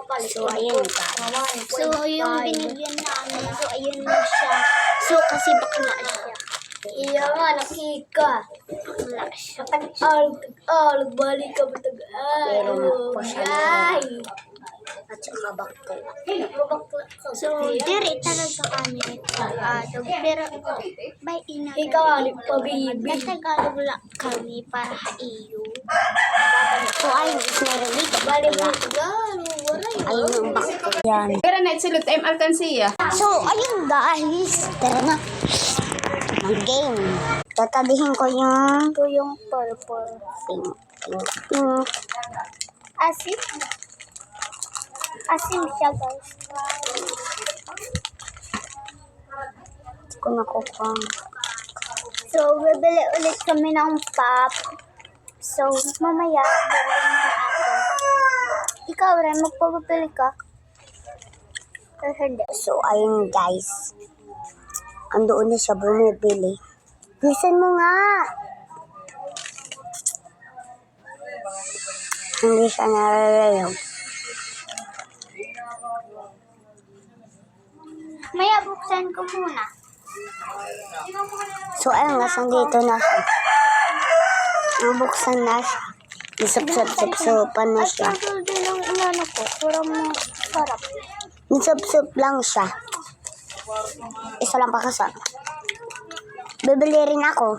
So, ayun guys. So, yung binigyan namin. So, ayun na siya. So, kasi bakla siya. Iya nga, nakika. Bakla siya. Balik ka ba Pero Ay! at saka bakla. Mabakla ka. So, dire talaga kami nagtagalog. Pero, by ina. Ikaw, pabibi. Nagtagalog lang kami para iyo. So, ayun is meron dito. Balik mo Bakla. Tagalog. Ayun yung bakla. Yan. Kaya na itsulot M. Alcancia. So, ayun guys. Tara na. Mag-game. Tatabihin ko yung purple. Pink. Asim. Asim siya guys. Hindi ko nakukuha. So, bibili ulit kami ng pop. So, mamaya, bibili na ako. Ikaw rin, magpapabili ka? Or hindi? So, ayun guys. Andoon na siya bumibili. Listen mo nga! Hindi siya nararayog. Maya, buksan ko muna. So, ayun nga, dito na siya. Nabuksan na siya. Nisap-sap-sap-sapan na siya. At ito din ang inano ko. Parang sarap. Nisap-sap lang siya. Isa lang pakasa. Bibili rin ako.